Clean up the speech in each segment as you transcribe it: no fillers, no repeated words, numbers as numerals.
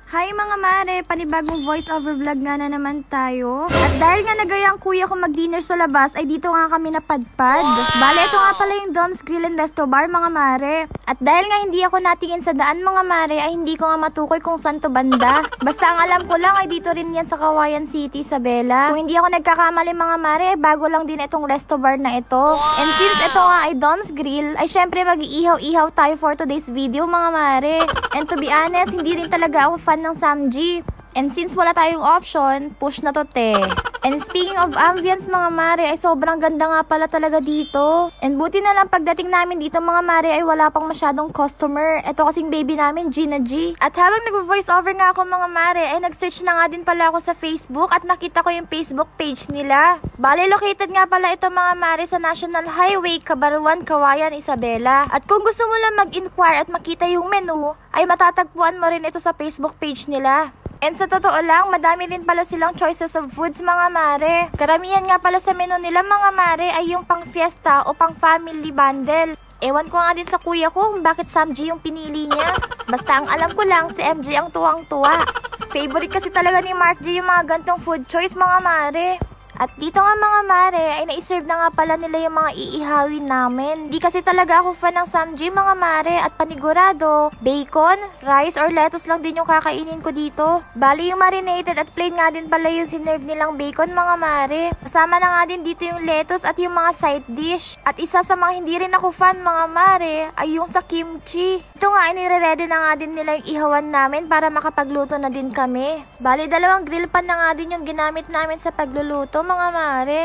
Hi mga mare, panibagong voice over vlog nga na naman tayo. At dahil nga nagayang kuya ko mag-dinner sa labas, ay dito nga kami napadpad. Bale, ito nga pala yung Dom's Grill and Resto Bar mga mare. At dahil nga hindi ako natingin sa daan mga mare, ay hindi ko nga matukoy kung saan to banda. Basta ang alam ko lang ay dito rin yan sa Cauayan City, Isabela. Kung hindi ako nagkakamali mga mare, bago lang din itong resto bar na ito. And since ito nga ay Dom's Grill, ay syempre mag-iihaw-ihaw tayo for today's video mga mare. And to be honest, hindi rin talaga ako fan ng Samji. And since wala tayong option, push na to te. And speaking of ambience mga mare, ay sobrang ganda nga pala talaga dito. And buti na lang pagdating namin dito mga mare ay wala pang masyadong customer. Ito kasing baby namin, Gina G. At habang nag-voice over nga ako mga mare, ay nag-search na nga din pala ako sa Facebook at nakita ko yung Facebook page nila. Bale, located nga pala ito mga mare sa National Highway, Cabaruan, Cauayan, Isabela. At kung gusto mo lang mag-inquire at makita yung menu, ay matatagpuan mo rin ito sa Facebook page nila. And sa totoo lang, madami din pala silang choices of foods mga mare. Karamihan nga pala sa menu nila mga mare ay yung pang fiesta o pang family bundle. Ewan ko nga din sa kuya ko kung bakit Samji yung pinili niya. Basta ang alam ko lang, si MJ ang tuwang-tuwa. Favorite kasi talaga ni Mark J yung mga gantong food choice mga mare. At dito nga mga mare, ay naiserve na nga pala nila yung mga iihawin namin. Di kasi talaga ako fan ng Samji mga mare at panigurado, bacon, rice or lettuce lang din yung kakainin ko dito. Bali yung marinated at plain nga din pala yung sinerve nilang bacon mga mare. Kasama na nga din dito yung lettuce at yung mga side dish. At isa sa mga hindi rin ako fan mga mare, ay yung sa kimchi. Ito nga ay nire-ready na nga din nila yung ihawan namin para makapagluto na din kami. Bali 2 grill pan na nga din yung ginamit namin sa pagluluto mga mare.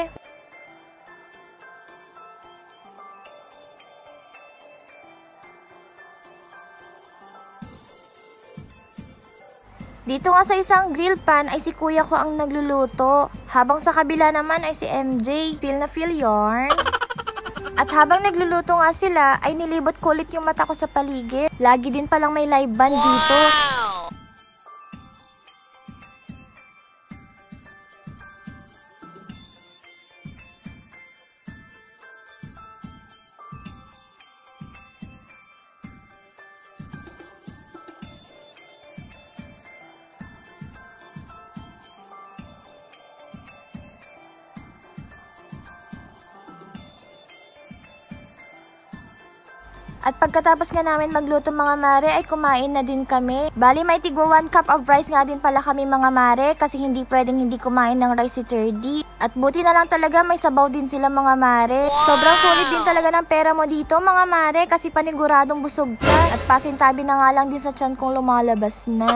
Dito nga sa isang grill pan ay si kuya ko ang nagluluto. Habang sa kabila naman ay si MJ. Feel na feel yarn. At habang nagluluto nga sila ay nilibot ko ulit yung mata ko sa paligid. Lagi din palang may live band dito. At pagkatapos nga namin magluto mga mare ay kumain na din kami. Bali may tigwa 1 cup of rice nga din pala kami mga mare kasi hindi pwedeng hindi kumain ng rice si Terdy. At buti na lang talaga may sabaw din sila mga mare. Sobrang sulit din talaga ng pera mo dito mga mare kasi paniguradong busog ka. At pasintabi na nga lang din sa tiyan kung lumalabas na.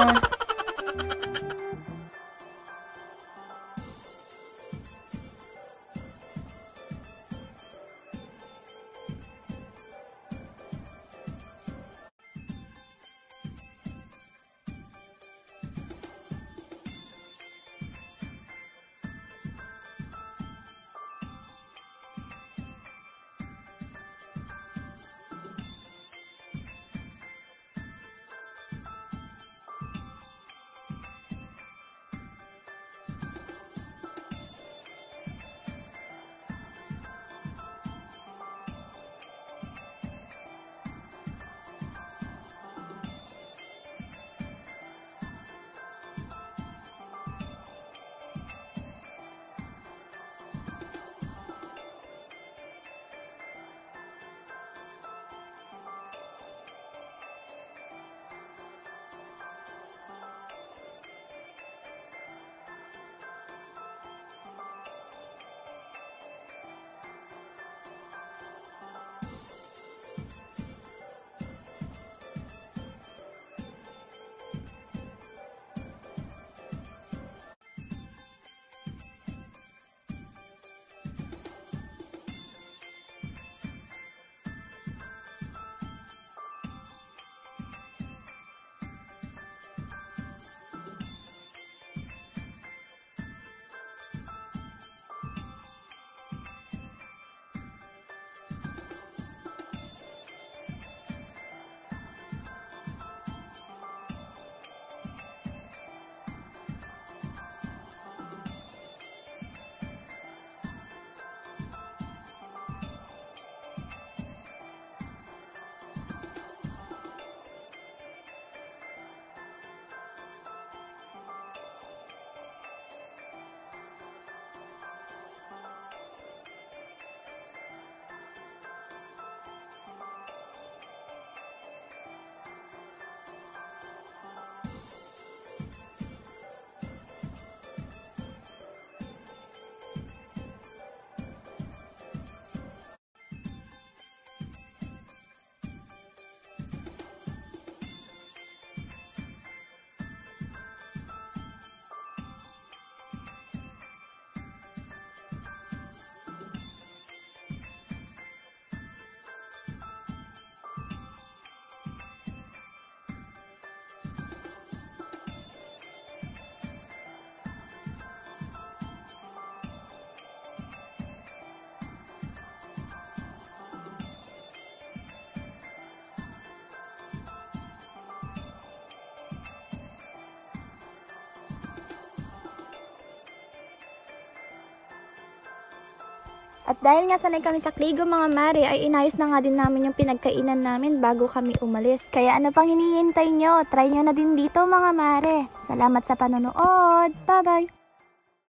At dahil nga sanay kami sa Kligo mga mare, ay inayos na nga din namin yung pinagkainan namin bago kami umalis. Kaya ano pang hinihintay nyo? Try nyo na din dito mga mare. Salamat sa panonood. Bye-bye!